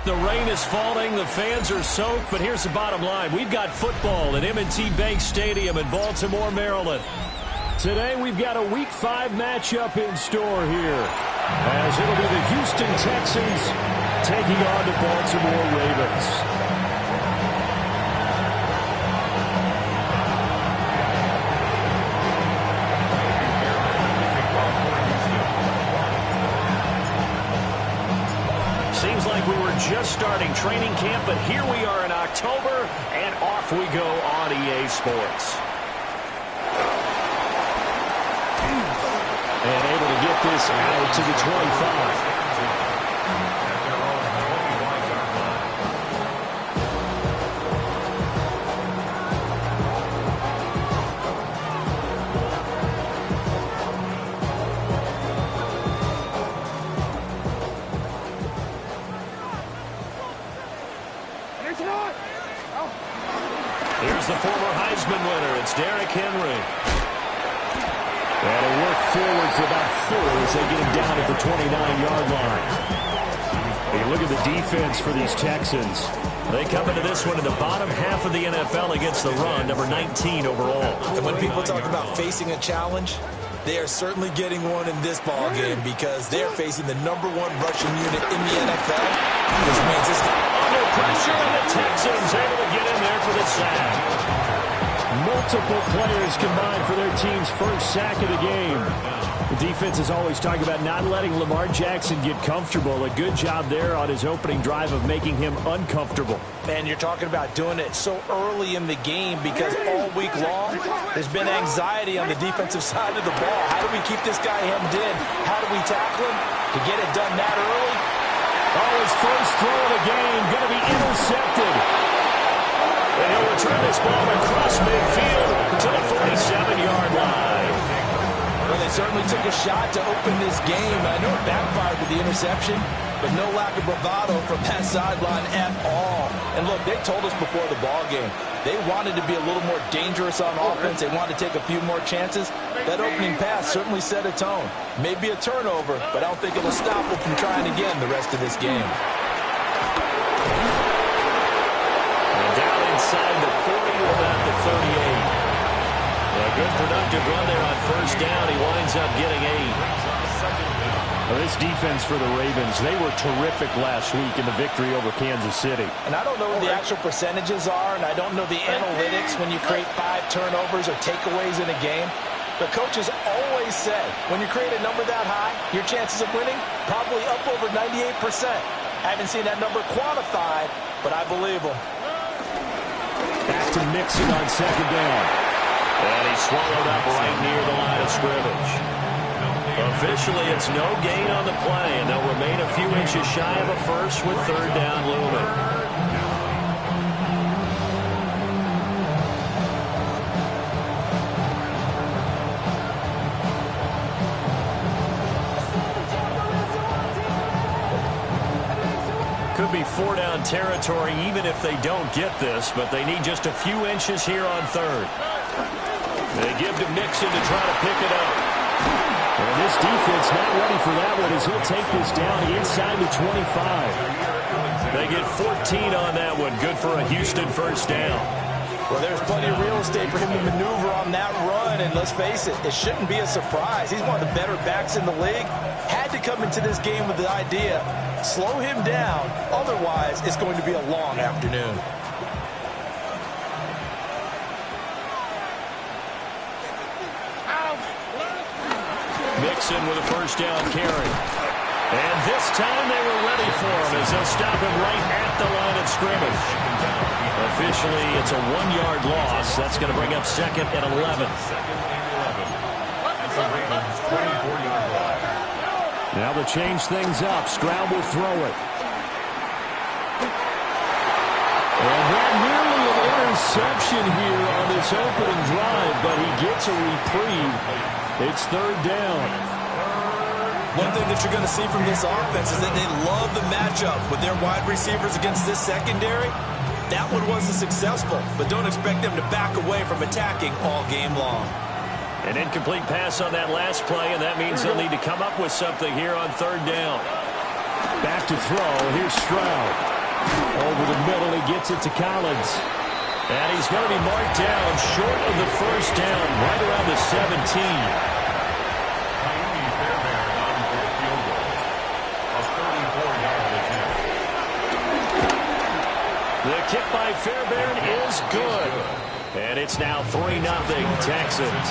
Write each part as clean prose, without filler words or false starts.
The rain is falling, the fans are soaked, but here's the bottom line. We've got football at M&T Bank Stadium in Baltimore, Maryland. Today we've got a Week 5 matchup in store here, as it'll be the Houston Texans taking on the Baltimore Ravens. Seems like we were just starting training camp, but here we are in October, and off we go on EA Sports. And able to get this out to the 25. Here's the former Heisman winner. It's Derrick Henry. And a work forward for about 4 as they get him down at the 29-yard line. You look at the defense for these Texans. They come into this one in the bottom half of the NFL against the run, number 19 overall. And when people talk about facing a challenge, they are certainly getting one in this ball game because they're facing the #1 rushing unit in the NFL, which means it's under pressure, and the Texans able to get in there for the sack. Multiple players combined for their team's first sack of the game. The defense is always talking about not letting Lamar Jackson get comfortable. A good job there on his opening drive of making him uncomfortable. And you're talking about doing it so early in the game because all week long there's been anxiety on the defensive side of the ball. How do we keep this guy hemmed in? How do we tackle him to get it done that early? Oh, his first throw of the game going to be intercepted. And he'll return this ball across midfield to the 47-yard line. Well, they certainly took a shot to open this game. I know it backfired with the interception, but no lack of bravado from that sideline at all. And look, they told us before the ball game, they wanted to be a little more dangerous on offense. They wanted to take a few more chances. That opening pass certainly set a tone. Maybe a turnover, but I don't think it'll stop them from trying again the rest of this game. Inside the 40 to about the 38. A good productive run there on first down. He winds up getting 8. Well, this defense for the Ravens, they were terrific last week in the victory over Kansas City. And I don't know what the actual percentages are, and I don't know the analytics when you create 5 turnovers or takeaways in a game. The coaches always say when you create a number that high, your chances of winning probably up over 98%. I haven't seen that number quantified, but I believe them. Back to Mixon on second down. And he's swallowed up right near the line of scrimmage. Officially, it's no gain on the play, and they'll remain a few inches shy of a first with third down looming. Could be 4-down territory even if they don't get this, but they need just a few inches here on third. They give to Mixon to try to pick it up. And this defense not ready for that one as he'll take this down inside the 25. They get 14 on that one. Good for a Houston first down. Well, there's plenty of real estate for him to maneuver on that run, and let's face it, it shouldn't be a surprise. He's one of the better backs in the league. Had to come into this game with the idea, slow him down, otherwise it's going to be a long afternoon. Mixon with a first down carry. And this time they were ready for him as they'll stop him right at the line of scrimmage. Officially, it's a 1-yard loss. That's going to bring up second and 11. Now to change things up, Stroud will throw it. And that nearly an interception here on this opening drive, but he gets a reprieve. It's third down. One thing that you're going to see from this offense is that they love the matchup with their wide receivers against this secondary. That one wasn't successful, but don't expect them to back away from attacking all game long. An incomplete pass on that last play, and that means they'll need to come up with something here on third down. Back to throw. Here's Stroud. Over the middle, he gets it to Collins. And he's going to be marked down short of the first down, right around the 17. The kick by Fairbairn is good. And it's now 3-0 Texans.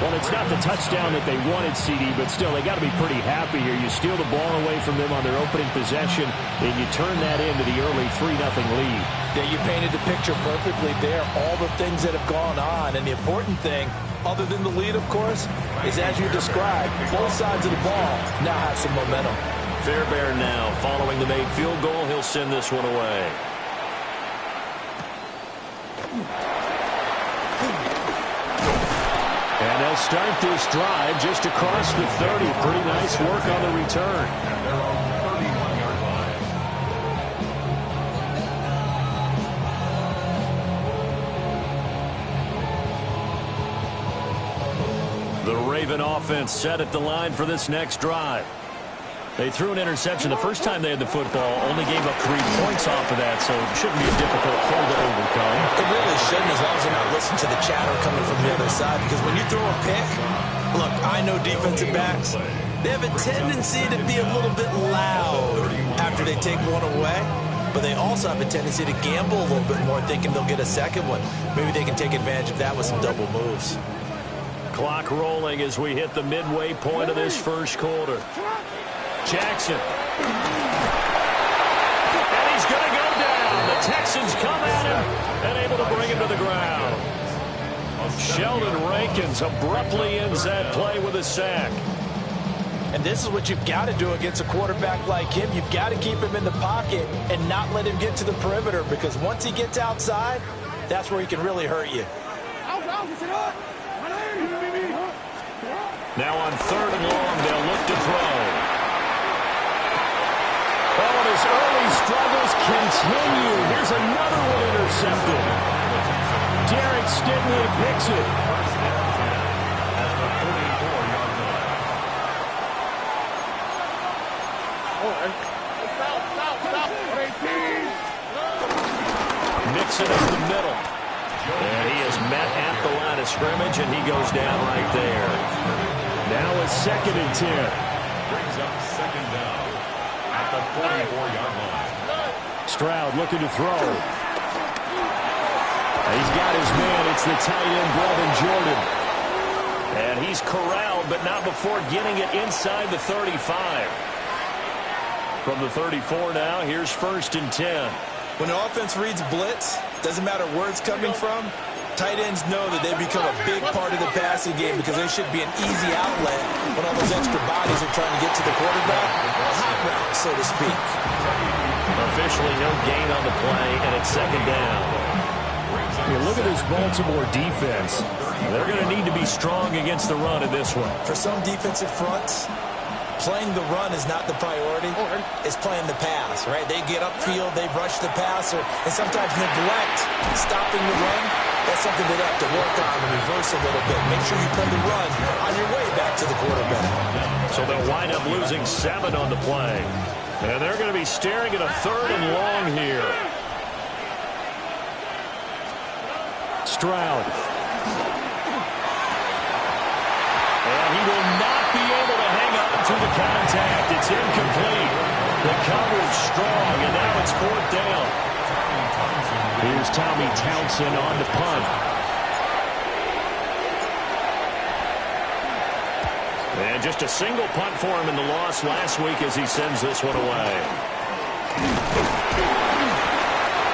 Well, it's not the touchdown that they wanted, CD, but still, they got to be pretty happy here. You steal the ball away from them on their opening possession, and you turn that into the early 3-0 lead. Yeah, you painted the picture perfectly there, all the things that have gone on. And the important thing, other than the lead, of course, is as you described, both sides of the ball now have some momentum. Fairbairn now, following the made field goal, he'll send this one away. And they'll start this drive just across the 30. Pretty nice work on the return. And they're on the 31-yard line. The Raven offense set at the line for this next drive. They threw an interception the first time they had the football, only gave up 3 points off of that, so it shouldn't be a difficult hole to overcome. It really shouldn't, as long as you're not listening to the chatter coming from the other side, because when you throw a pick, look, I know defensive backs, they have a tendency to be a little bit loud after they take one away, but they also have a tendency to gamble a little bit more, thinking they'll get a second one. Maybe they can take advantage of that with some double moves. Clock rolling as we hit the midway point of this first quarter. Jackson. And he's going to go down. The Texans come at him and able to bring him to the ground. Sheldon Rankins abruptly ends that play with a sack. And this is what you've got to do against a quarterback like him. You've got to keep him in the pocket and not let him get to the perimeter, because once he gets outside, that's where he can really hurt you. Now on 3rd and long, they'll look to throw. Oh, and his early struggles continue. Here's another one intercepted. Derek Stingley picks it. Mixon up the middle. And he is met at the line of scrimmage, and he goes down right there. Now it's 2nd and 10. Brings up 2nd down at the 44-yard line. Stroud looking to throw. He's got his man. It's the tight end, Brevin Jordan. And he's corralled, but not before getting it inside the 35. From the 34 now, here's 1st and 10. When an offense reads blitz, doesn't matter where it's coming from, tight ends know that they become a big part of the passing game, because they should be an easy outlet when all those extra bodies are trying to get to the quarterback. A hot route, so to speak. Officially no gain on the play, and it's 2nd down. Look at this Baltimore defense. They're going to need to be strong against the run in this one. For some defensive fronts, playing the run is not the priority. It's playing the pass, right? They get upfield, they rush the passer, and sometimes neglect stopping the run. That's something they have to work on and reverse a little bit. Make sure you play the run on your way back to the quarterback. So they'll wind up losing 7 on the play. And they're going to be staring at a 3rd and long here. Stroud. And he will not be able to hang up to the contact. It's incomplete. The coverage strong, and now it's 4th down. Here's Tommy Townsend on the punt. And just a single punt for him in the loss last week as he sends this one away.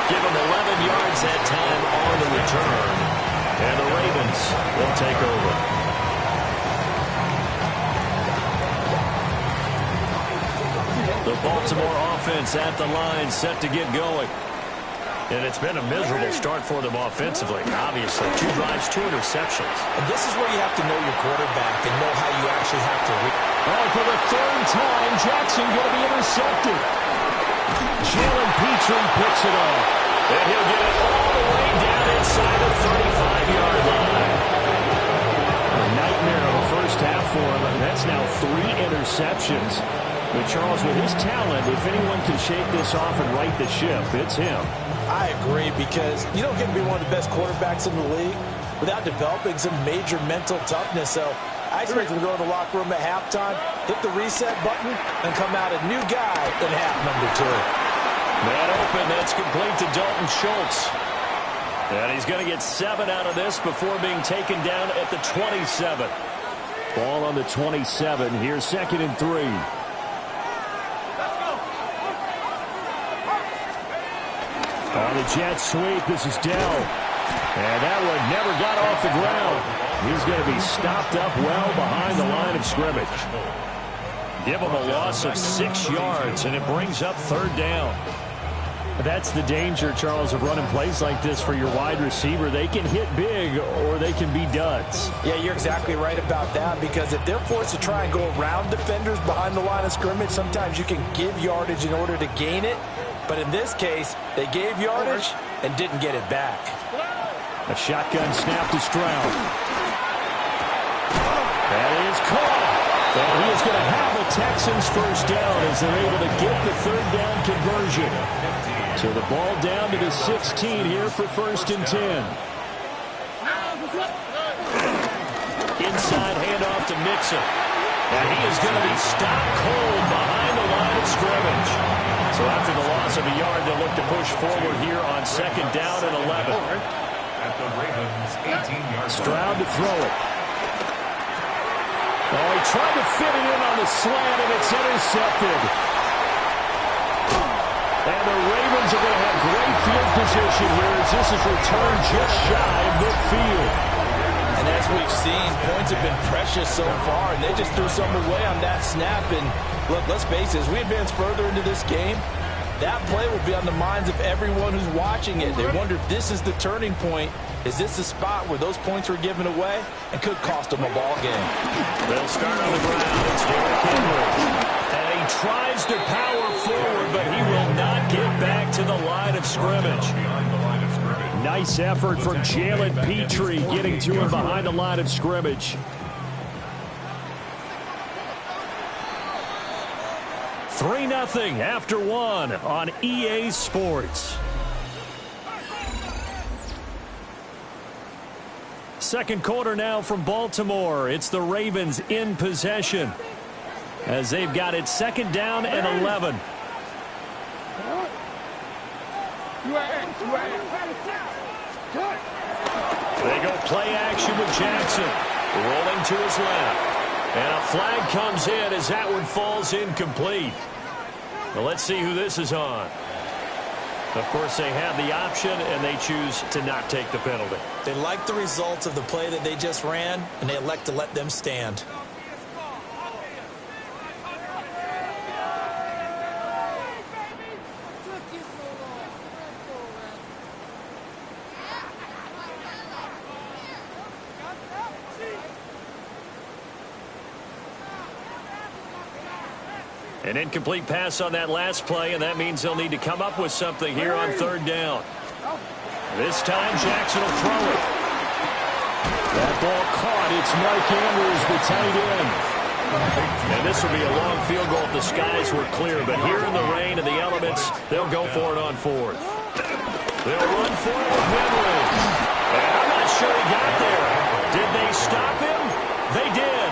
Give him 11 yards that time on the return. And the Ravens will take over. The Baltimore offense at the line, set to get going. And it's been a miserable start for them offensively, obviously. 2 drives, 2 interceptions. And this is where you have to know your quarterback and know how you actually have to read. Oh, for the 3rd time, Jackson going to be intercepted. Jalen Petrie picks it up. And he'll get it all the way down inside the 35-yard line. A nightmare of a first half for him. And that's now 3 interceptions. But Charles, with his talent, if anyone can shake this off and right the ship, it's him. I agree, because you don't get to be one of the best quarterbacks in the league without developing some major mental toughness. So I expect him to go in the locker room at halftime, hit the reset button, and come out a new guy in half number 2. That open, that's complete to Dalton Schultz. And he's going to get 7 out of this before being taken down at the 27. Ball on the 27. Here's 2nd and 3. On the jet sweep, this is Dell. And that one never got off the ground. He's going to be stopped up well behind the line of scrimmage. Give him a loss of 6 yards, and it brings up 3rd down. That's the danger, Charles, of running plays like this for your wide receiver. They can hit big or they can be duds. Yeah, you're exactly right about that, because if they're forced to try and go around defenders behind the line of scrimmage, sometimes you can give yardage in order to gain it. But in this case, they gave yardage and didn't get it back. A shotgun snap to Stroud. That is caught. And he is going to have the Texans first down as they're able to get the 3rd down conversion. So the ball down to the 16 here for 1st and 10. Inside handoff to Mixon. And he is going to be stopped cold behind the line of scrimmage. So after the loss of a yard, they'll look to push forward here on 2nd down and 11. At the Ravens' 18-yard Stroud to throw it. Oh, he tried to fit it in on the slant, and it's intercepted. And the Ravens are going to have great field position here as this is returned just shy of midfield. And as we've seen, points have been precious so far, and they just threw some away on that snap. And look, let's face it, as we advance further into this game, that play will be on the minds of everyone who's watching it. They wonder if this is the turning point. Is this the spot where those points were given away and could cost them a ball game? They'll start on the ground. It's Derrick Henry. And he tries to power forward, but he will not get back to the line of scrimmage. Nice effort from Jalen Petrie getting to him behind the line of scrimmage. 3-0 after 1 on EA Sports. Second quarter now from Baltimore. It's the Ravens in possession as they've got it 2nd down and 11. They go play action with Jackson. Rolling to his left. And a flag comes in as that one falls incomplete. Well, let's see who this is on. Of course, they have the option, and they choose to not take the penalty. They like the results of the play that they just ran, and they elect to let them stand. An incomplete pass on that last play, and that means they'll need to come up with something here on 3rd down. This time, Jackson will throw it. That ball caught. It's Mark Andrews, the tight end. And this will be a long field goal if the skies were clear, but here in the rain and the elements, they'll go for it on 4th. They'll run for it with Henry. And I'm not sure he got there. Did they stop him? They did.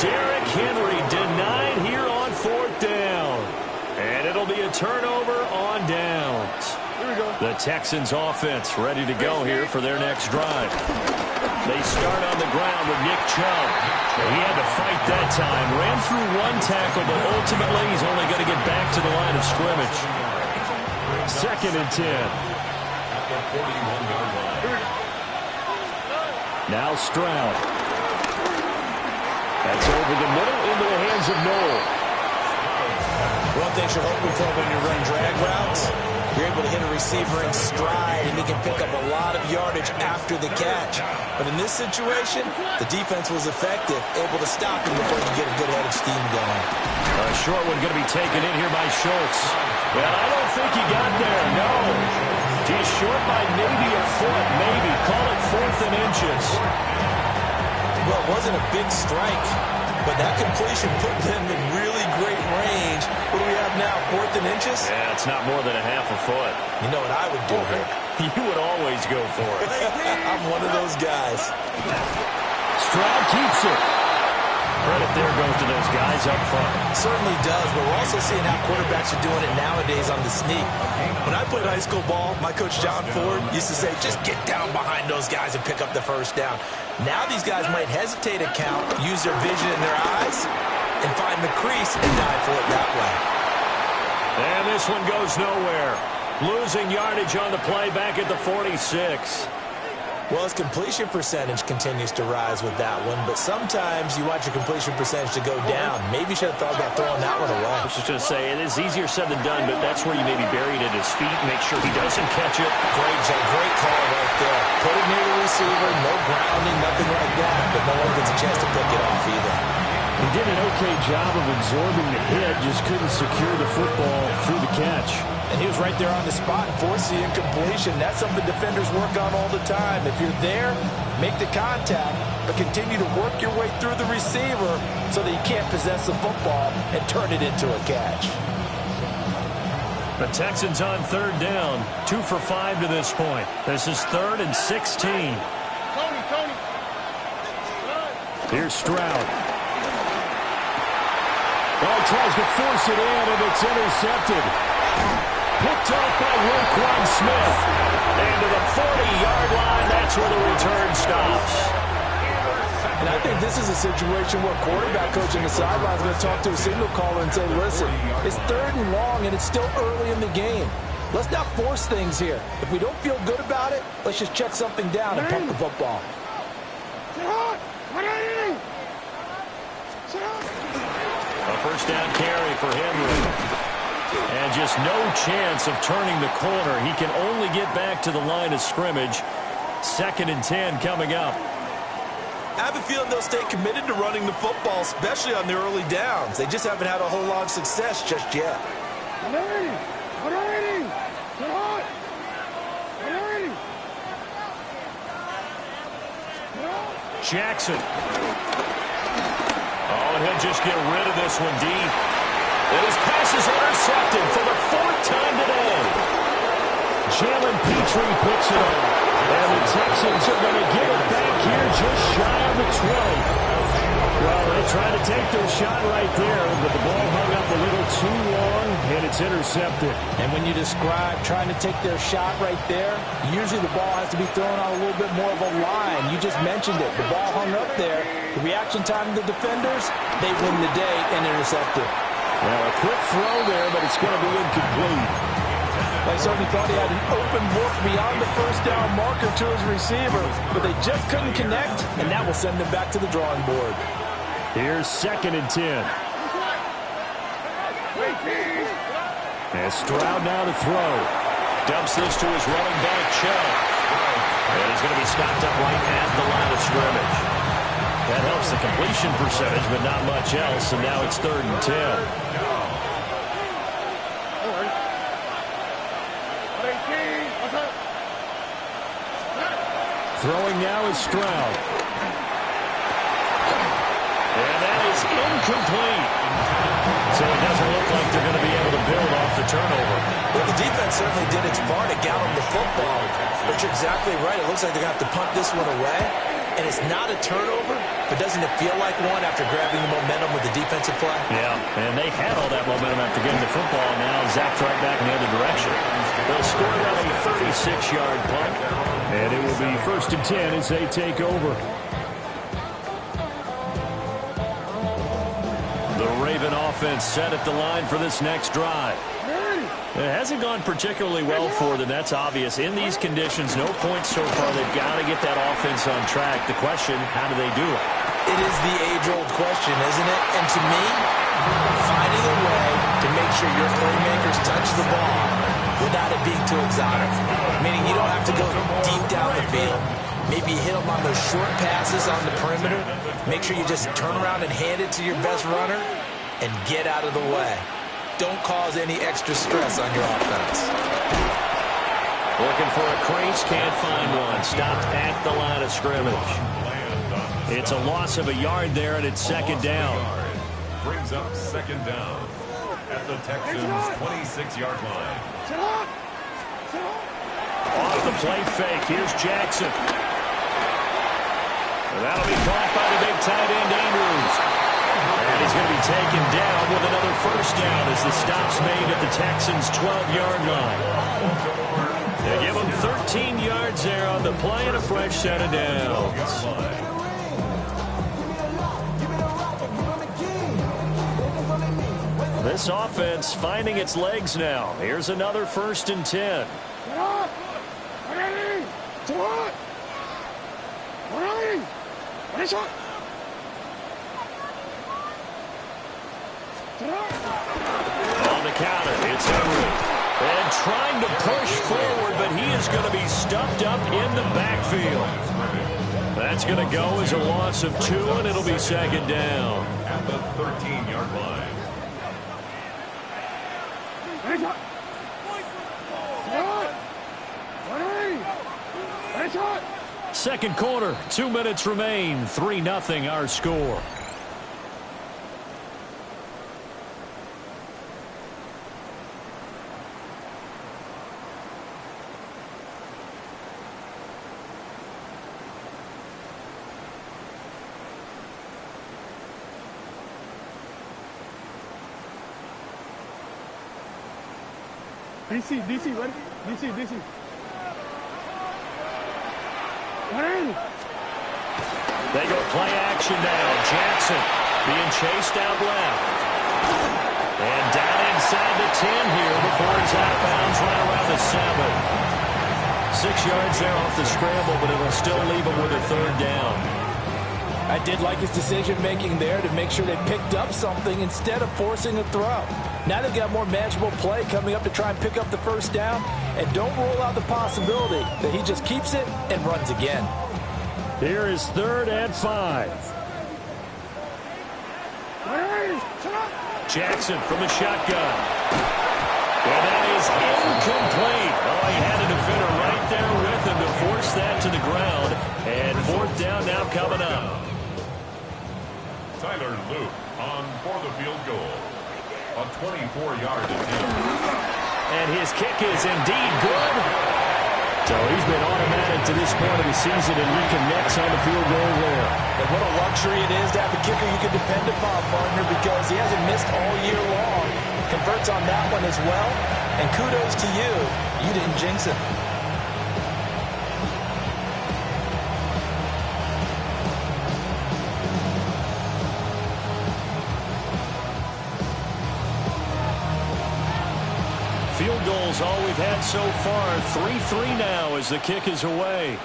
Derrick Henry denied here on 4th down. And it'll be a turnover on downs. The Texans offense ready to go here for their next drive. They start on the ground with Nick Chubb. He had to fight that time. Ran through 1 tackle, but ultimately he's only going to get back to the line of scrimmage. 2nd and 10. Now Stroud. That's over the middle into the hands of Noel. One thing you're hoping for when you run drag routes, you're able to hit a receiver in stride, and he can pick up a lot of yardage after the catch. But in this situation, the defense was effective, able to stop him before you get a good head of steam going. A short one going to be taken in here by Schultz. Well, I don't think he got there, no. He's short by maybe a foot, maybe. Call it 4th and inches. Well, it wasn't a big strike, but but that completion put them in really great range. What do we have now, 4th and inches? Yeah, it's not more than a half a foot. You know what I would do here? You would always go for it. I'm one of those guys. Stroud keeps it. Credit there goes to those guys up front. Certainly does, but we're also seeing how quarterbacks are doing it nowadays on the sneak. When I played high school ball, my coach John Ford used to say, just get down behind those guys and pick up the first down. Now these guys might hesitate to count, use their vision in their eyes, and find the crease and dive for it that way. And this one goes nowhere. Losing yardage on the play back at the 46. Well, his completion percentage continues to rise with that one, but sometimes you want your completion percentage to go down. Maybe you should have thought about throwing that one away. I was just going to say, it is easier said than done, but that's where you maybe bury it at his feet, make sure he doesn't catch it. Great call right there. Put it near the receiver, no grounding, nothing like that, but no one gets a chance to pick it off either. He did an okay job of absorbing the hit, just couldn't secure the football through the catch. And he was right there on the spot and forced the incompletion. That's something defenders work on all the time. If you're there, make the contact, but continue to work your way through the receiver so that you can't possess the football and turn it into a catch. The Texans on 3rd down, 2 for 5 to this point. This is 3rd and 16. Here's Stroud. Oh, tries to force it in, and it's intercepted. Picked off by Roquan Smith. And to the 40-yard line, that's where the return stops. And I think this is a situation where quarterback coach on the sideline is going to talk to a signal caller and say, listen, it's 3rd and long, and it's still early in the game. Let's not force things here. If we don't feel good about it, let's just check something down and pump the football. A first down carry for Henry. And just no chance of turning the corner. He can only get back to the line of scrimmage. 2nd and 10 coming up. I have a feeling they'll stay committed to running the football, especially on the early downs. They just haven't had a whole lot of success just yet. Jackson. Oh, and he'll just get rid of this one deep. And his pass is intercepted for the 4th time today. Jalen Petrie picks it up. And the Texans are going to get it back here just shy of the 20. Well, they tried to take their shot right there, but the ball hung up a little too long, and it's intercepted. And when you describe trying to take their shot right there, usually the ball has to be thrown on a little bit more of a line. You just mentioned it. The ball hung up there. The reaction time of the defenders, they win the day and intercept it. Well, a quick throw there, but it's going to be incomplete. They certainly thought he had an open look beyond the first down marker to his receiver, but they just couldn't connect, and that will send them back to the drawing board. Here's 2nd and 10. And Stroud now to throw. Dumps this to his running back, Chubb. And he's going to be stopped up right at the line of scrimmage. That helps the completion percentage, but not much else, and now it's 3rd and 10. Throwing now is Stroud. And that is incomplete. So it doesn't look like they're going to be able to build off the turnover. Well, the defense certainly did its part to gallop the football. But you're exactly right. It looks like they're going to have to punt this one away. And it's not a turnover, but doesn't it feel like one after grabbing the momentum with the defensive play? Yeah, and they had all that momentum after getting the football, and now zapped right back in the other direction. They'll score on a 36-yard punt, and it will be 1st and 10 as they take over. The Raven offense set at the line for this next drive. It hasn't gone particularly well for them, that's obvious. In these conditions, no points so far. They've got to get that offense on track. The question, how do they do it? It is the age-old question, isn't it? And to me, finding a way to make sure your playmakers touch the ball without it being too exotic. Meaning you don't have to go deep down the field. Maybe hit them on those short passes on the perimeter. Make sure you just turn around and hand it to your best runner and get out of the way. Don't cause any extra stress on your offense. Looking for a crease, can't find one. Stopped at the line of scrimmage. It's a loss of a yard there, and it's second down. Brings up second down at the Texans' 26-yard line. Off the play fake, here's Jackson. And that'll be caught by the big tight end, Andrews. And he's going to be taken down with another first down as the stop's made at the Texans' 12-yard line. They give him 13 yards there on the play and a fresh set of downs. This offense finding its legs now. Here's another 1st and 10. On the counter, it's Henry. And trying to push forward, but he is going to be stuffed up in the backfield. That's going to go as a loss of 2, and it'll be second down. At the 13-yard line. Second quarter, 2 minutes remain. 3-0 our score. DC, ready? DC. They go play action now. Jackson being chased out left. And down inside the 10 here before he's out of bounds right around the 7. 6 yards there off the scramble, but it'll still leave him with a third down. I did like his decision-making there to make sure they picked up something instead of forcing a throw. Now they've got more manageable play coming up to try and pick up the first down, and don't rule out the possibility that he just keeps it and runs again. Here is 3rd and 5. Jackson from the shotgun. And that is incomplete. Oh, he had a defender right there with him to force that to the ground. And 4th down now coming up. Tyler Luke on for the field goal. A 24-yard attempt. And his kick is indeed good. So he's been automatic to this point of the season and reconnects on the field goal there. And what a luxury it is to have a kicker you can depend upon, partner, because he hasn't missed all year long. Converts on that one as well. And kudos to you. You didn't jinx it. Field goals all we've had so far. 3-3 now as the kick is away.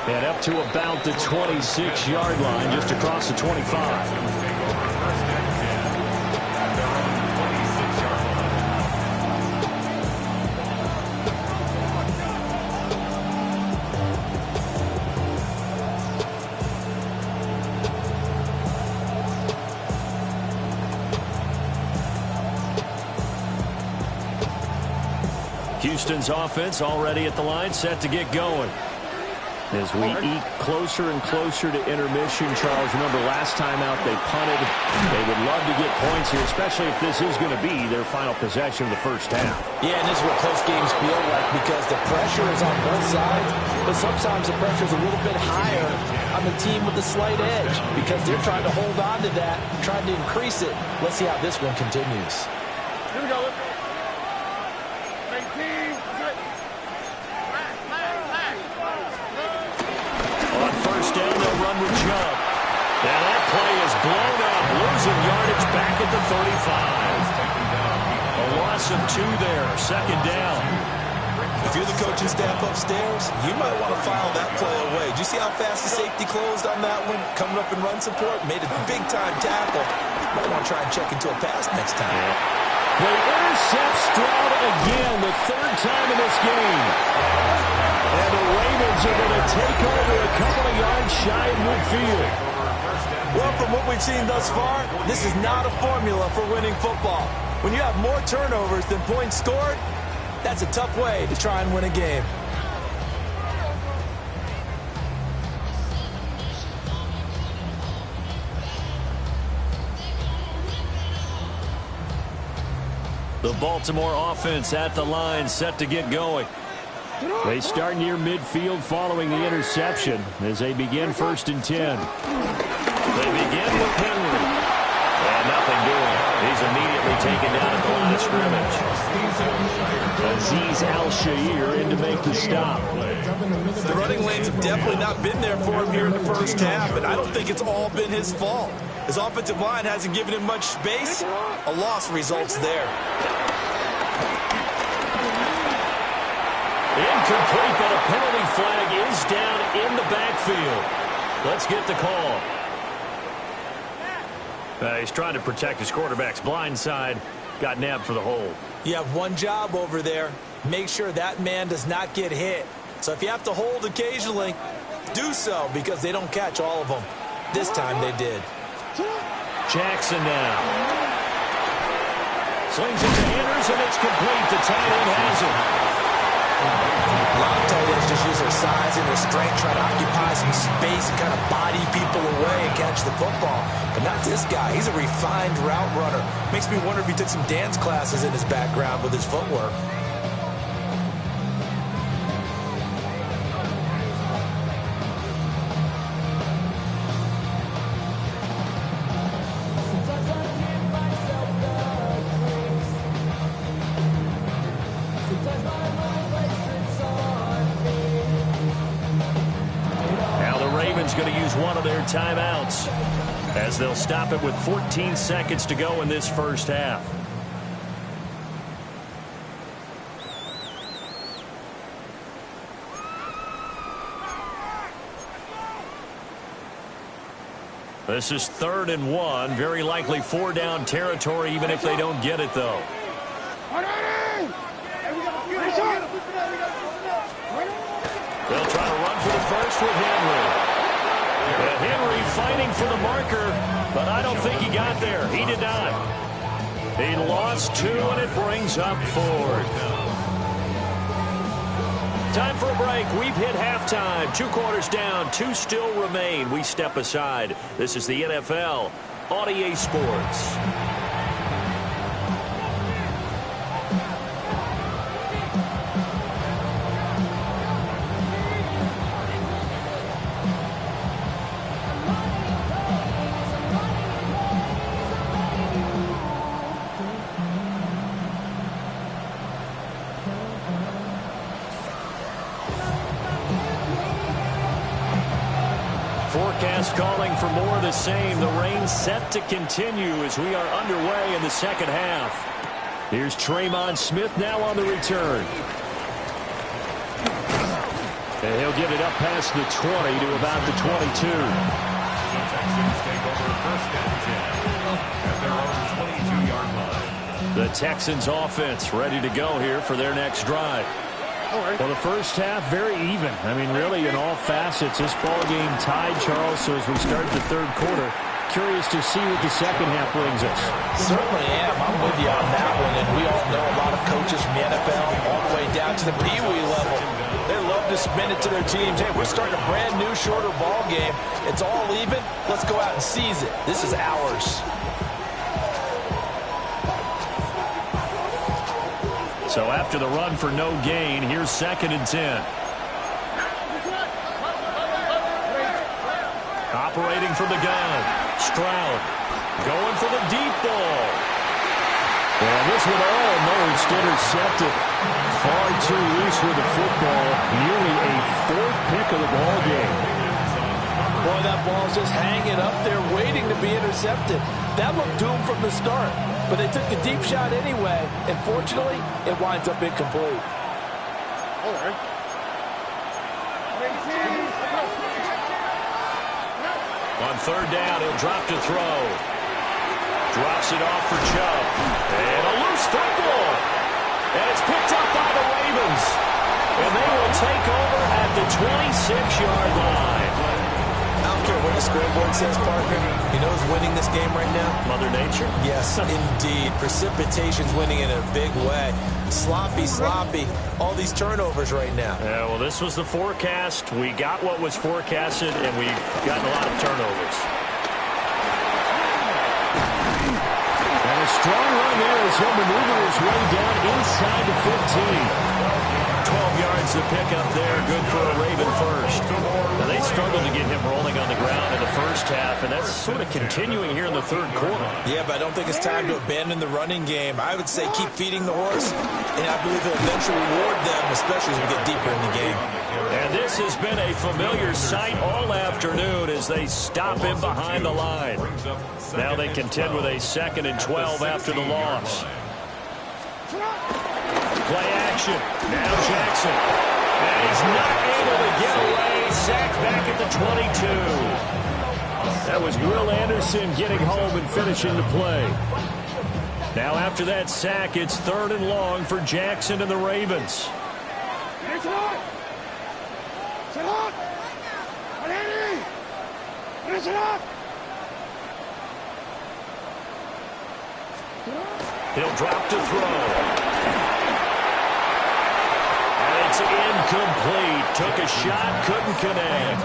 And up to about the 26-yard line, just across the 25. Houston's offense already at the line, set to get going. As we eke closer and closer to intermission, Charles, remember last time out they punted. They would love to get points here, especially if this is going to be their final possession of the first half. Yeah, and this is what close games feel like because the pressure is on both sides, but sometimes the pressure is a little bit higher on the team with the slight edge because they're trying to hold on to that, trying to increase it. Let's see how this one continues. Here we go. On first down, they'll run with Chubb. And that play is blown up, losing yardage back at the 35. A loss of 2 there, second down. If you're the coaching staff upstairs, you might want to file that play away. Did you see how fast the safety closed on that one? Coming up in run support, made a big-time tackle. Might want to try and check into a pass next time. They intercept Stroud again, the 3rd time in this game. And the Ravens are going to take over a couple of yards shy of midfield. Well, from what we've seen thus far, this is not a formula for winning football. When you have more turnovers than points scored, That's a tough way to try and win a game. The Baltimore offense at the line, set to get going. They start near midfield following the interception as they begin 1st and 10. They begin with Henry. And nothing doing. He's immediately taken down at the line of scrimmage. Azeez Al-Shaair in to make the stop. The running lanes have definitely not been there for him here in the first half, and I don't think it's all been his fault. His offensive line hasn't given him much space. A loss results there. Incomplete, but a penalty flag is down in the backfield. Let's get the call. He's trying to protect his quarterback's blind side. Got nabbed for the hold. You have one job over there. Make sure that man does not get hit. So if you have to hold occasionally, do so, because they don't catch all of them. This time they did. Jackson now. Slings it to Anders, and it's complete. The tight end has it. A lot of tight ends just use their size and their strength, try to occupy some space and kind of body people away and catch the football. But not this guy. He's a refined route runner. Makes me wonder if he took some dance classes in his background with his footwork. Going to use one of their timeouts as they'll stop it with 14 seconds to go in this first half. This is 3rd and 1. Very likely 4-down territory, even if they don't get it, though. They'll try to run for the first with Henry. Henry fighting for the marker, but I don't think he got there. He did not. He lost 2, and it brings up 4th. Time for a break. We've hit halftime. 2 quarters down, 2 still remain. We step aside. This is the NFL on EA Sports. Forecast calling for more of the same. The rain set to continue as we are underway in the second half. Here's Tremon Smith now on the return. And he'll get it up past the 20 to about the 22. The Texans take over 1st and 10 at their own 22-yard line. The Texans offense ready to go here for their next drive. Well, the first half, very even. I mean, really, in all facets, this ball game tied, Charles. So as we start the 3rd quarter, curious to see what the second half brings us. Certainly am. I'm with you on that one. And we all know a lot of coaches from the NFL all the way down to the Pee Wee level. They love to spin it to their teams. Hey, we're starting a brand new, shorter ball game. It's all even. Let's go out and seize it. This is ours. So after the run for no gain, here's 2nd and 10. Operating from the gun. Stroud going for the deep ball. And this one almost intercepted. Far too loose with the football. Nearly a 4th pick of the ball game. Boy, that ball's just hanging up there waiting to be intercepted. That looked doomed from the start. But they took the deep shot anyway, and fortunately, it winds up incomplete. On 3rd down, he'll drop to throw. Drops it off for Chubb. And a loose football. And it's picked up by the Ravens. And they will take over at the 26-yard line. care what the scoreboard says, partner. You know who's winning this game right now? Mother Nature? Yes, indeed. Precipitation's winning in a big way. Sloppy, all these turnovers right now. Yeah, well, this was the forecast. We got what was forecasted, and we've gotten a lot of turnovers. And a strong run there as he'll maneuver his way down inside the 15. 12 yards to pick up there. Good for a Raven first. Now, they struggled to get him rolling on the ground in the first half, and that's sort of continuing here in the third quarter. Yeah, but I don't think it's time to abandon the running game. I would say keep feeding the horse, and I believe it'll eventually reward them, especially as we get deeper in the game. And this has been a familiar sight all afternoon as they stop him behind the line. Now they contend with a 2nd and 12 after the loss. Play action. Now Jackson. And he's not able to get away. Sacked back at the 22. That was Will Anderson getting home and finishing the play. Now after that sack, it's 3rd and long for Jackson and the Ravens. He'll drop to throw. It's incomplete. Took a shot, couldn't connect.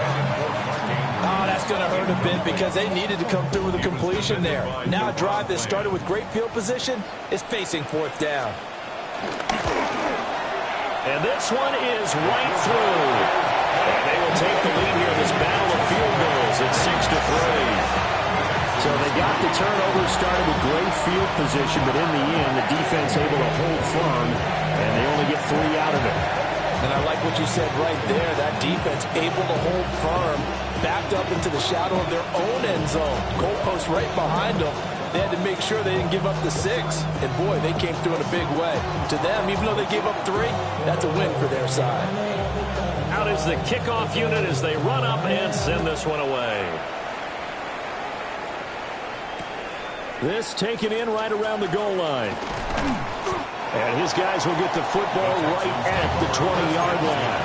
Oh, that's going to hurt a bit because they needed to come through with a completion there. Now a drive that started with great field position is facing 4th down. And this one is right through. And they will take the lead here in this battle of field goals at 6-3. So they got the turnover started with great field position, but in the end, the defense able to hold firm, and they only get 3 out of it. And I like what you said right there. That defense able to hold firm, backed up into the shadow of their own end zone. Goalpost right behind them. They had to make sure they didn't give up the 6. And, boy, they came through in a big way. To them, even though they gave up 3, that's a win for their side. Out is the kickoff unit as they run up and send this one away. This taken in right around the goal line. And his guys will get the football right at the 20-yard line.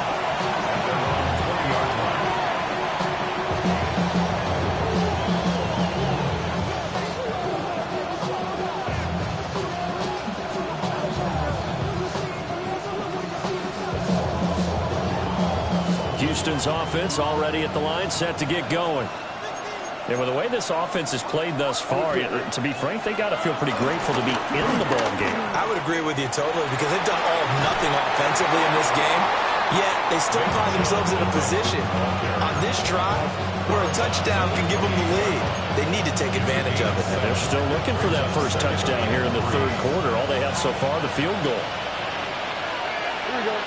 Houston's offense already at the line, set to get going. And with the way this offense has played thus far, to be frank, they got to feel pretty grateful to be in the ball game. I would agree with you totally because they've done all of nothing offensively in this game, yet they still find themselves in a position on this drive where a touchdown can give them the lead. They need to take advantage of it. They're still looking for that first touchdown here in the third quarter. All they have so far, the field goal. Here we go.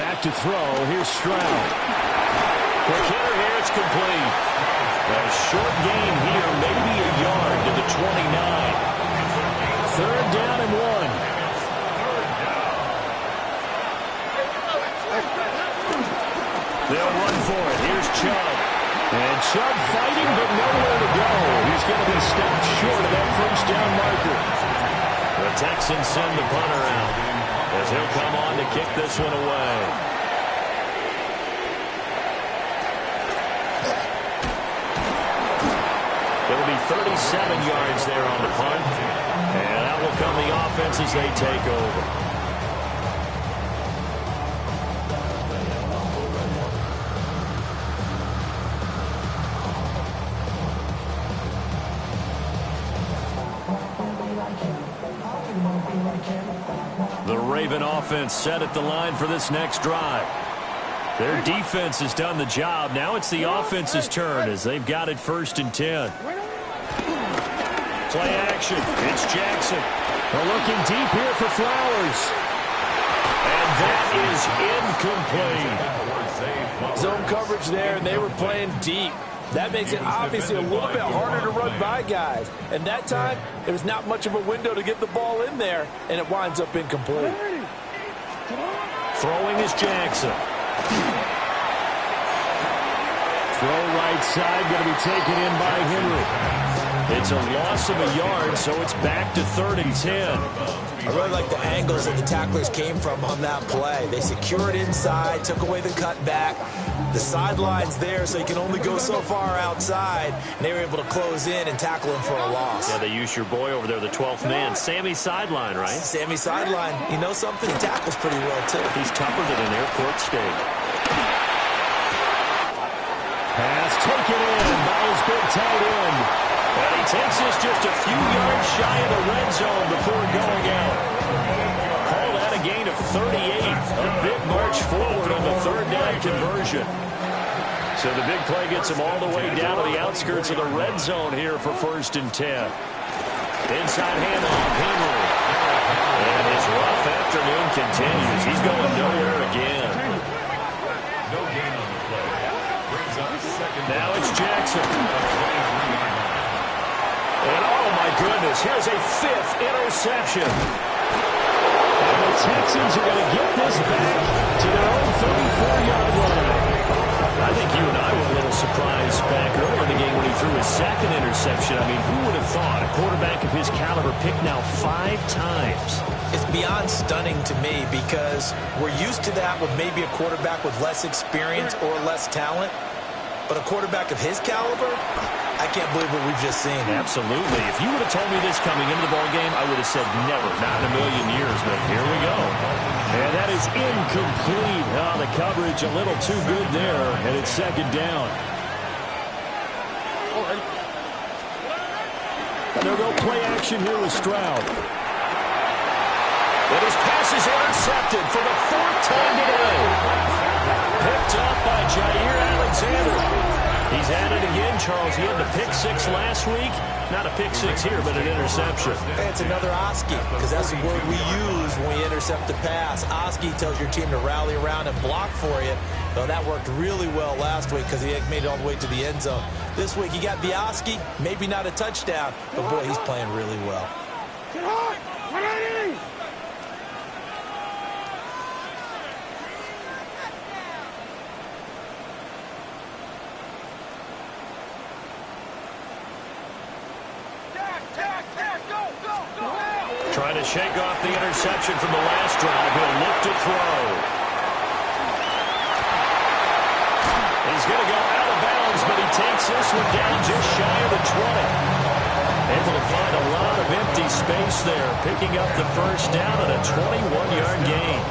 Back to throw. Here's Stroud. Quick hitter here. It's complete. A short gain here, maybe a yard to the 29. 3rd down and 1. They'll run for it. Here's Chubb. And Chubb fighting, but nowhere to go. He's going to be stopped short of that first down marker. The Texans send the punter out as he'll come on to kick this one away. It'll be 37 yards there on the punt. And out will come the offense as they take over. The Raven offense set at the line for this next drive. Their defense has done the job. Now it's the offense's turn as they've got it 1st and 10. Play action. It's Jackson. They're looking deep here for Flowers. And that is incomplete. Zone coverage there, and they were playing deep. That makes it obviously a little bit harder to run by guys. And that time, there was not much of a window to get the ball in there, and it winds up incomplete. Throwing is Jackson. Throw right side, going to be taken in by Henry. It's a loss of a yard, so it's back to 3rd and 10. I really like the angles that the tacklers came from on that play. They secured inside, took away the cutback. The sideline's there, so you can only go so far outside, and they were able to close in and tackle him for a loss. Yeah, they used your boy over there, the 12th man, Sammy Sideline, right? Sammy Sideline, you know something? He tackles pretty well, too. He's tougher than an airport steak. Pass taken in by his big tight end. And he takes this just a few yards shy of the red zone before going out. Call that a gain of 38. A big march forward on the third down conversion. So the big play gets him all the way down to the outskirts of the red zone here for 1st and 10. Inside handoff, Henry. And his rough afternoon continues. He's going nowhere again. No gain on the play. Brings up second. Now it's Jackson. And oh my goodness, here's a 5th interception. And the Texans are going to get this back to their own 34-yard line. I think you and I were a little surprised back earlier in the game when he threw his 2nd interception. I mean, who would have thought a quarterback of his caliber picked now 5 times? It's beyond stunning to me because we're used to that with maybe a quarterback with less experience or less talent. But a quarterback of his caliber, I can't believe what we've just seen. Absolutely. If you would have told me this coming into the ballgame, I would have said never, not in a million years. But here we go. And that is incomplete. Oh, the coverage a little too good there, and it's 2nd down. And they'll go play action here with Stroud. And his pass is intercepted for the 4th time today. Picked up by Jair Alexander. He's at it again, Charles. He had the pick 6 last week. Not a pick 6 here, but an interception. Hey, it's another Oski, because that's the word we use when we intercept the pass. Oski tells your team to rally around and block for you. Well, that worked really well last week because he made it all the way to the end zone. This week, he got the Oski, maybe not a touchdown, but boy, he's playing really well. Trying to shake off the interception from the last drive. He'll look to throw. He's going to go out of bounds, but he takes this one down just shy of the 20. Able to find a lot of empty space there, picking up the 1st down at a 21-yard gain.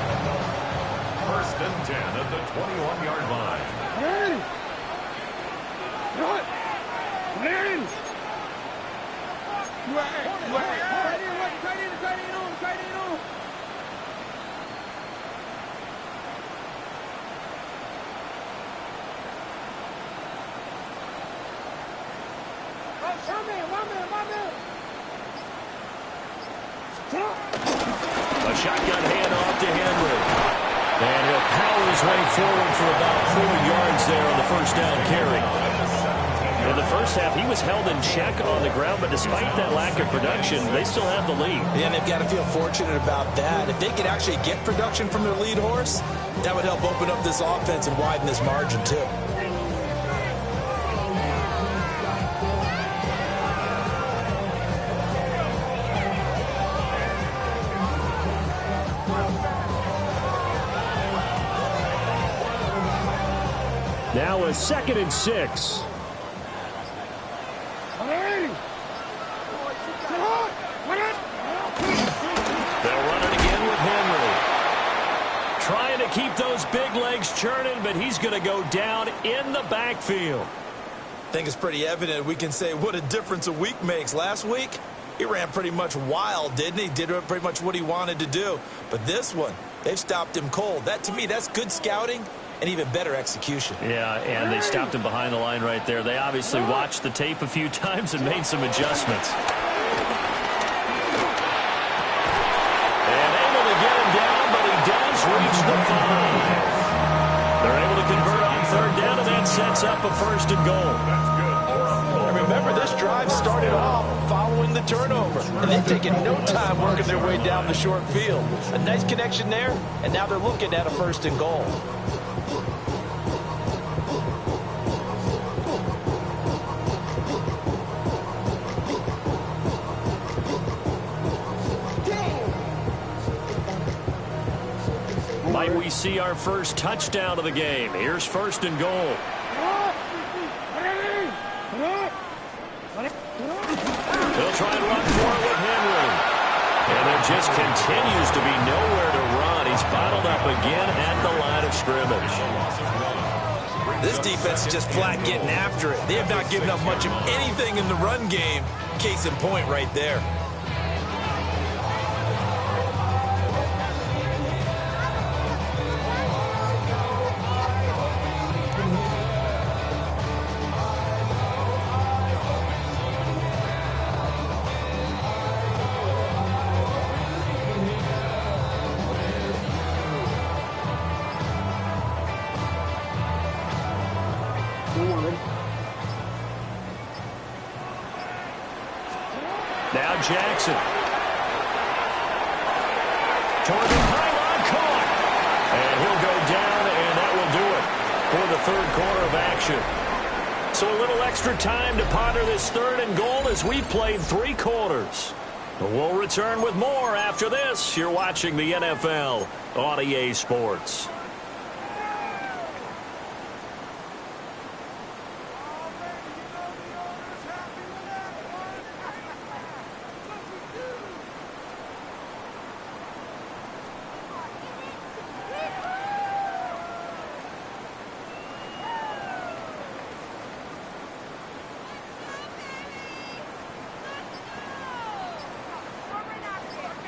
1st and 10 at the 21-yard line. A shotgun handoff to Henry. And he'll power his way forward for about 4 yards there on the 1st down carry. In the first half, he was held in check on the ground, but despite that lack of production, they still have the lead. Yeah, and they've got to feel fortunate about that. If they could actually get production from their lead horse, that would help open up this offense and widen this margin, too. Now a 2nd and 6. They'll run it again with Henry. Trying to keep those big legs churning, but he's going to go down in the backfield. I think it's pretty evident we can say what a difference a week makes. Last week, he ran pretty much wild, didn't he? Did pretty much what he wanted to do. But this one, they've stopped him cold. That, to me, that's good scouting and even better execution. Yeah, and they stopped him behind the line right there. They obviously watched the tape a few times and made some adjustments. And able to get him down, but he does reach the 5. They're able to convert on 3rd down, and that sets up a 1st and goal. And remember, this drive started off following the turnover, and they've taken no time working their way down the short field. A nice connection there, and now they're looking at a 1st and goal. Might and we see our first touchdown of the game. Here's first and goal. He'll try and run for it with Henry. And there just continues to be nowhere to run. He's bottled up again at the line of scrimmage. This defense is just flat getting after it. They have not given up much of anything in the run game. Case in point right there. Now Jackson. Toward the pylon, caught. And he'll go down, and that will do it for the third quarter of action. So a little extra time to ponder this third and goal as we played 3 quarters. We'll return with more after this. You're watching the NFL on EA Sports.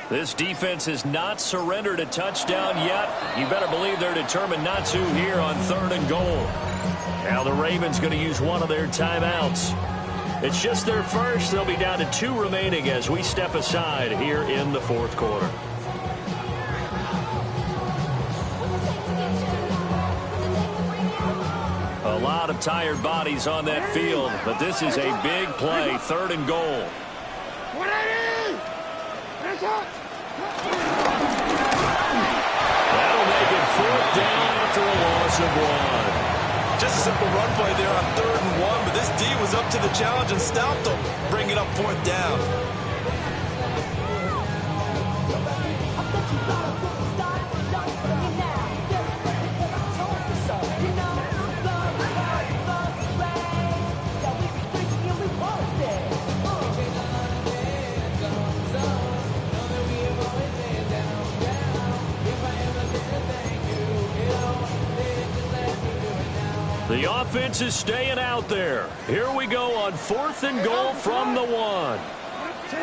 This defense has not surrendered a touchdown yet. You better believe they're determined not to here on third and goal. Now the Ravens going to use one of their timeouts. It's just their first. They'll be down to 2 remaining as we step aside here in the fourth quarter. A lot of tired bodies on that field, but this is a big play, third and goal. That'll make it fourth down after a loss of 1. Just a simple run play there on third and 1, but this D was up to the challenge and stopped them. Bring it up fourth down. The offense is staying out there. Here we go on fourth and goal from the 1. They'll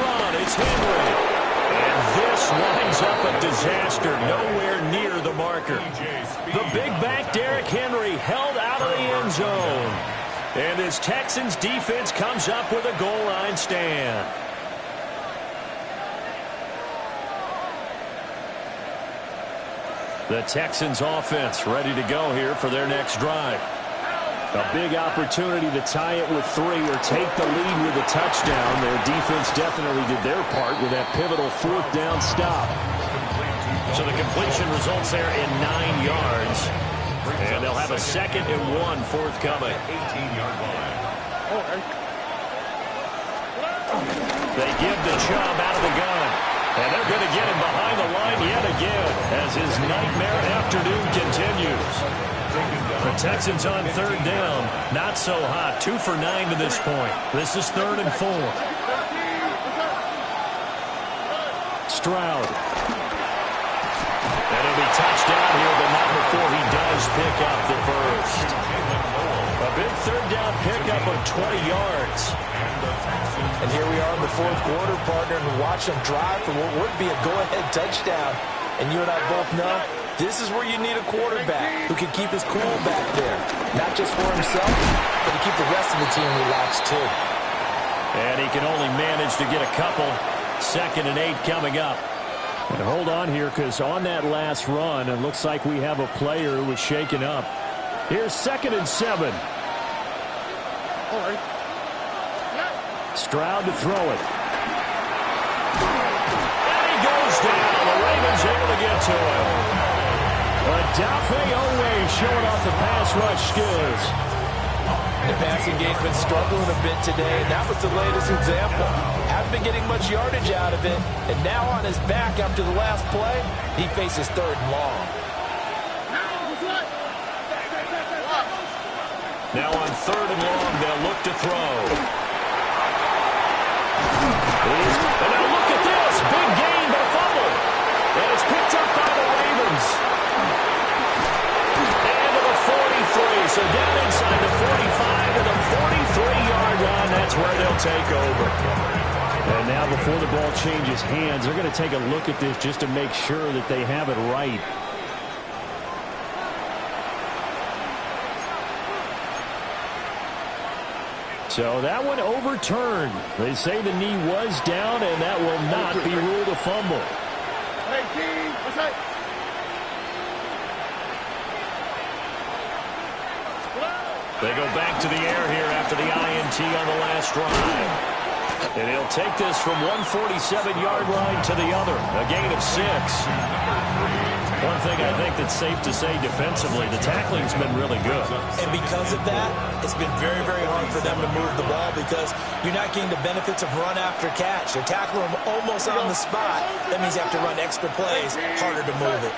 run. It's Henry. And this winds up a disaster. Nowhere near the marker. The big back Derrick Henry held out of the end zone. And this Texans defense comes up with a goal line stand. The Texans offense ready to go here for their next drive. A big opportunity to tie it with 3 or take the lead with a touchdown. Their defense definitely did their part with that pivotal fourth down stop. So the completion results there in 9 yards. And they'll have a 2nd and 1 forthcoming. 18-yard line. They give the Chubb out of the gun. And they're going to get him behind the line yet again as his nightmare afternoon continues. The Texans on third down. Not so hot. 2 for 9 to this point. This is 3rd and 4. Stroud. And it'll be touchdown here, but not before he does pick up the first. A big third down pickup of 20 yards. And here we are in the fourth quarter, partner, and watch them drive for what would be a go-ahead touchdown. And you and I both know this is where you need a quarterback who can keep his cool back there. Not just for himself, but to keep the rest of the team relaxed too. And he can only manage to get a couple. 2nd and 8 coming up. And hold on here, because on that last run, it looks like we have a player who was shaken up. Here's 2nd and 7. All right. Stroud to throw it. And he goes down. The Ravens able to get to him. Odafe Oweh showing off the pass rush skills. The passing game's been struggling a bit today, and that was the latest example. Haven't been getting much yardage out of it, and now on his back after the last play, he faces 3rd and long. Now on 3rd and long, they'll look to throw. And now look at this. Big gain, but a fumble. And it's picked up by the Ravens. And to the 43. So down inside the 45 to the 43-yard line. That's where they'll take over. And now before the ball changes hands, they're going to take a look at this just to make sure that they have it right. So that one overturned. They say the knee was down, and that will not be ruled a fumble. They go back to the air here after the INT on the last drive. And he'll take this from 147-yard line to the other. A gain of 6. One thing I think that's safe to say defensively, the tackling's been really good. And because of that, it's been very, very hard for them to move the ball because you're not getting the benefits of run after catch. They're tackling them almost on the spot. That means you have to run extra plays, harder to move it.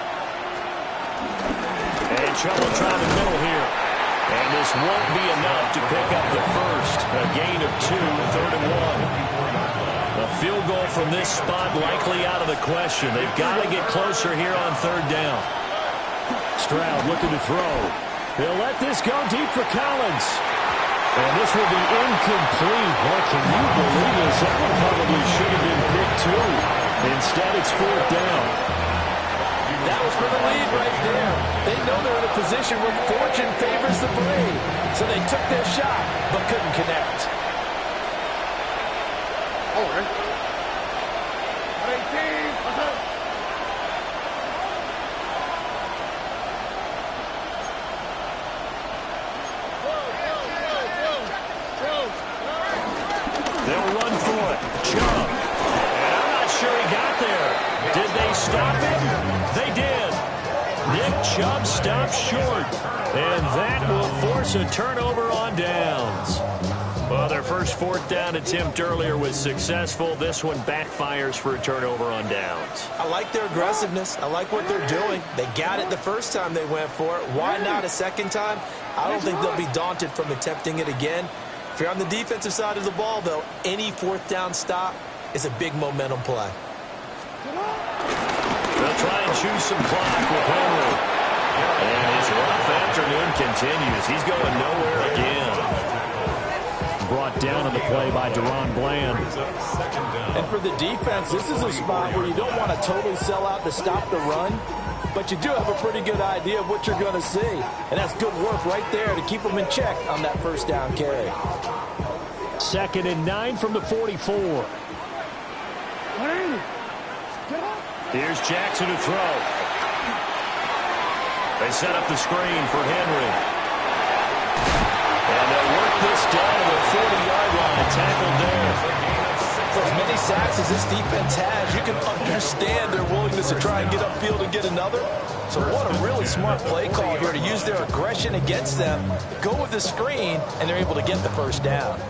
And trouble trying the middle here. And this won't be enough to pick up the first. A gain of 2, 3rd and 1. A field goal from this spot likely out of the question. They've got to get closer here on 3rd down. Stroud looking to throw. He'll let this go deep for Collins. And this will be incomplete. What can you believe this? That one probably should have been picked too. Instead, it's 4th down. That was for the lead right there. They know they're in a position where fortune favors the brave. So they took their shot, but couldn't connect. All right. 18. They'll run for it. Chubb. And I'm not sure he got there. Did they stop him? They did. Nick Chubb stopped short. And that will force a turnover on downs. Well, their first 4th down attempt earlier was successful. This one backfires for a turnover on downs. I like their aggressiveness. I like what they're doing. They got it the first time they went for it. Why not a second time? I don't think they'll be daunted from attempting it again. If you're on the defensive side of the ball, though, any 4th down stop is a big momentum play. They'll try and choose some clock with Henry. And his rough afternoon continues. He's going nowhere again. Brought down on the play by Deron Bland. And for the defense, this is a spot where you don't want to totally sell out to stop the run, but you do have a pretty good idea of what you're going to see. And that's good work right there to keep them in check on that 1st down carry. 2nd and 9 from the 44. Here's Jackson to throw. They set up the screen for Henry. And they'll work this down to the 40-yard line. Tackled there. For as many sacks as this defense has, you can understand their willingness to try and get upfield and get another. So what a really smart play call here to use their aggression against them, go with the screen, and they're able to get the 1st down.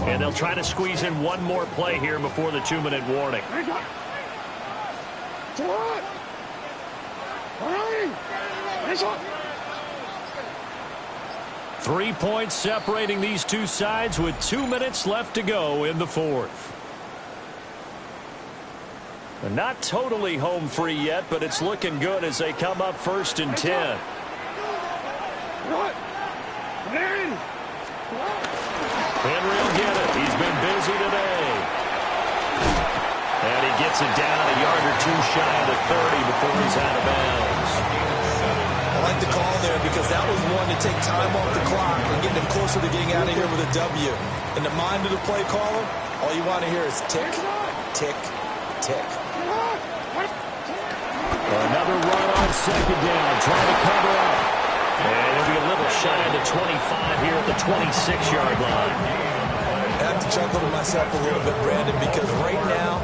And they'll try to squeeze in one more play here before the 2-minute warning. 3 points separating these two sides with 2 minutes left to go in the 4th. They're not totally home free yet, but it's looking good as they come up 1st and 10. Henry will get it. He's been busy today. And he gets it down a yard or 2 shy of the 30 before he's out of bounds. I like the call there because that was one to take time off the clock and get them closer to getting out of here with a W. In the mind of the play caller, all you want to hear is tick, tick, tick. Another run on 2nd down, trying to cover up. And it'll be a little shy of the 25 here at the 26-yard line. I have to chuckle to myself a little bit, Brandon, because right now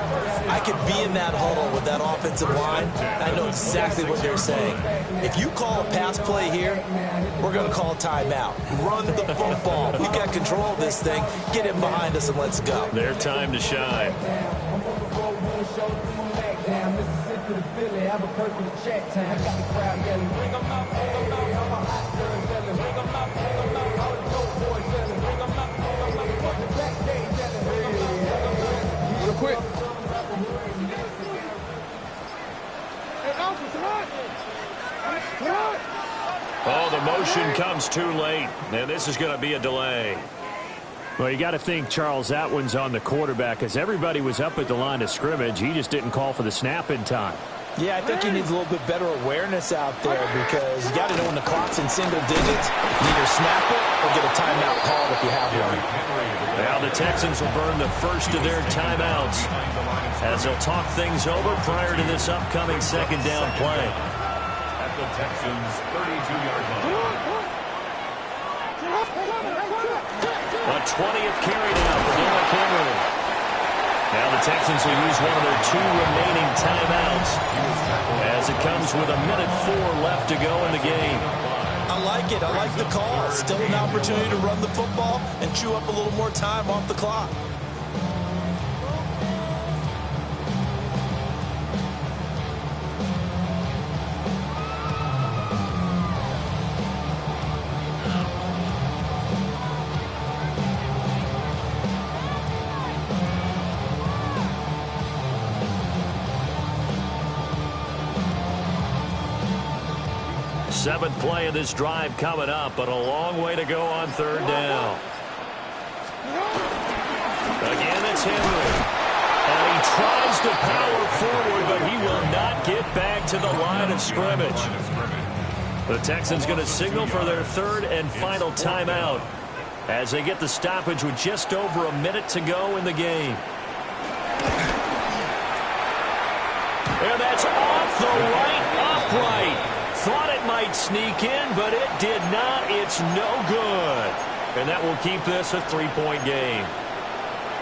I could be in that huddle with that that offensive line. I know exactly what they're saying. If you call a pass play here, we're going to call a timeout. Run the football. We've got control of this thing. Get him behind us and let's go. Their time to shine. Real quick. Oh, the motion comes too late, and this is going to be a delay. Well, you got to think, Charles, that one's on the quarterback, as everybody was up at the line of scrimmage. He just didn't call for the snap in time. Yeah, I think he needs a little bit better awareness out there because you got to know when the clock's in single digits. You either snap it or get a timeout called if you have one. Now the Texans will burn the first of their timeouts as they'll talk things over prior to this upcoming second down play. At the Texans' 32-yard line. A 20th carry now for Derrick Henry. Now the Texans will use one of their 2 remaining timeouts as it comes with 1:04 left to go in the game. I like it. I like the call. Still an opportunity to run the football and chew up a little more time off the clock. Seventh play of this drive coming up, but a long way to go on third down. Again, it's Henry. And he tries to power forward, but he will not get back to the line of scrimmage. The Texans going to signal for their third and final timeout as they get the stoppage with just over a minute to go in the game. And that's off the right upright. Thought it might sneak in, but it did not. It's no good. And that will keep this a 3-point game.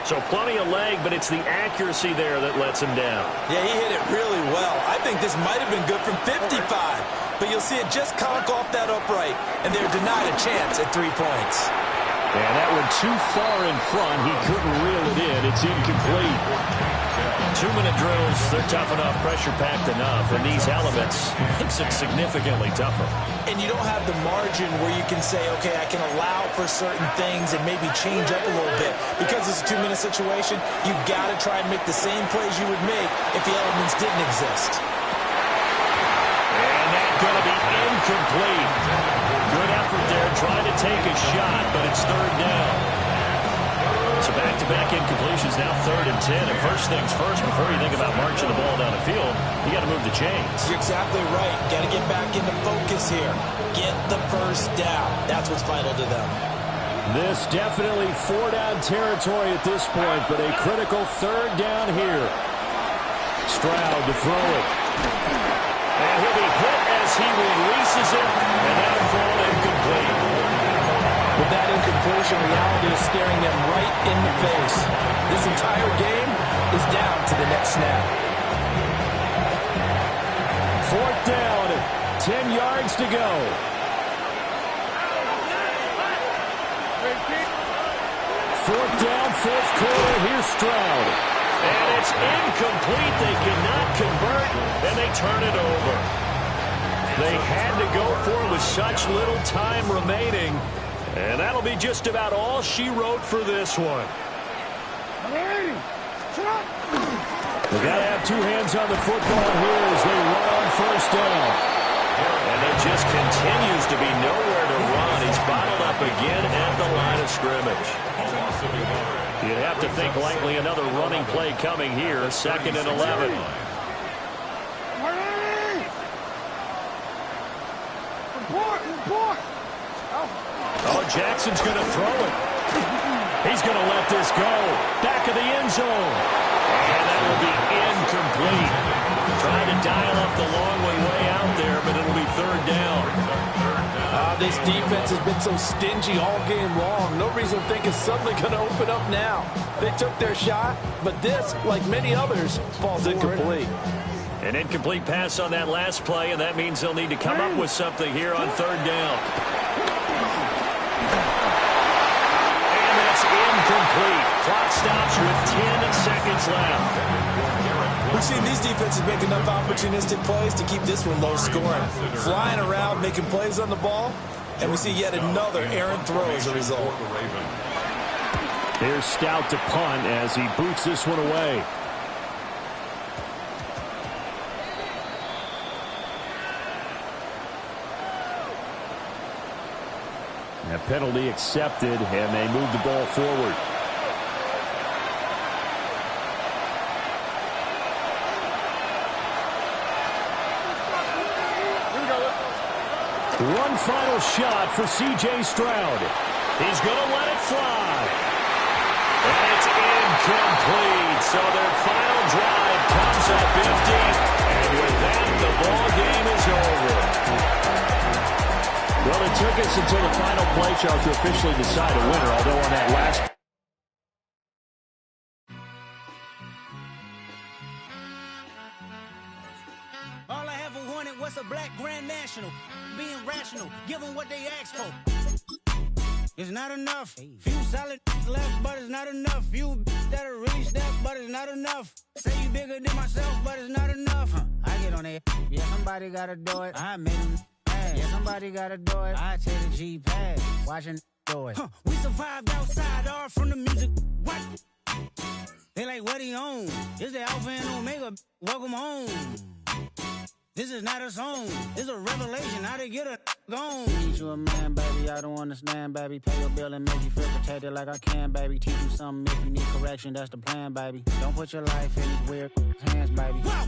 So plenty of leg, but it's the accuracy there that lets him down. Yeah, he hit it really well. I think this might have been good from 55. But you'll see it just conk off that upright, and they're denied a chance at 3 points. And that one too far in front. He couldn't reel it in. It's incomplete. 2-minute drills, they're tough enough, pressure-packed enough, and these elements makes it significantly tougher. And you don't have the margin where you can say, okay, I can allow for certain things and maybe change up a little bit. Because it's a 2-minute situation, you've got to try and make the same plays you would make if the elements didn't exist. And that's going to be incomplete. Good effort there, trying to take a shot, but it's third down. So back-to-back incompletions, now 3rd and 10. And first things first, before you think about marching the ball down the field, you got to move the chains. You're exactly right. Got to get back into focus here. Get the first down. That's what's vital to them. This definitely 4-down territory at this point, but a critical 3rd down here. Stroud to throw it. And he'll be hit as he releases it, and that'll fall incomplete. With that incompletion, reality is staring them right in the face. This entire game is down to the next snap. 4th down, 10 yards to go. 4th down, 4th quarter. Here's Stroud. And it's incomplete. They cannot convert, and they turn it over. They had to go for it with such little time remaining. And that'll be just about all she wrote for this one. They got to have 2 hands on the football here as they run on 1st down. And there just continues to be nowhere to run. He's bottled up again at the line of scrimmage. You'd have to think likely another running play coming here, 2nd and 11. Oh, Jackson's going to throw it. He's going to let this go. Back of the end zone. And that will be incomplete. Trying to dial up the long one way out there, but it'll be 3rd down. This defense has been so stingy all game long. No reason to think it's suddenly going to open up now. They took their shot, but this, like many others, falls incomplete. An incomplete pass on that last play, and that means they'll need to come up with something here on third down. And that's incomplete. Clock stops with 10 seconds left. We've seen these defenses make enough opportunistic plays to keep this one low scoring. Flying around, making plays on the ball, and we see yet another errant throw as a result. Here's Stout to punt as he boots this one away. A penalty accepted, and they move the ball forward. One final shot for C.J. Stroud. He's going to let it fly. And it's incomplete. So their final drive comes up empty. And with that, the ball game is over. Well, it took us until the final play, Charles, to officially decide a winner, although on that last... All I ever wanted was a black Grand National. Being rational, give them what they ask for. It's not enough. Few solid left, but it's not enough. Few that'll really step, but it's not enough. Say you bigger than myself, but it's not enough. I get on it. Yeah, somebody gotta do it. I made them. Yeah, somebody gotta do it. I take the G-pad, watching do it. We survived outside, all from the music. What? They like, what he on? It's the Alpha and Omega. Welcome home. This is not a song. It's a revelation. How to get a gone. Need you a man, baby. I don't understand, baby. Pay your bill and make you feel protected like I can, baby. Teach you something if you need correction. That's the plan, baby. Don't put your life in these weird hands, baby. Wow.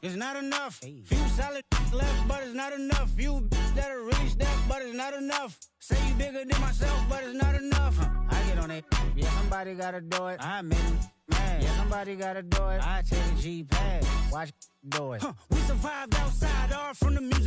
It's not enough. Few solid left, but it's not enough. Few that'll really step, but it's not enough. Say you bigger than myself, but it's not enough. I get on it. Yeah, somebody gotta do it. I made him mad. Yeah, somebody gotta do it. I take the G-pad. Watch do it. We survived outside, all from the music.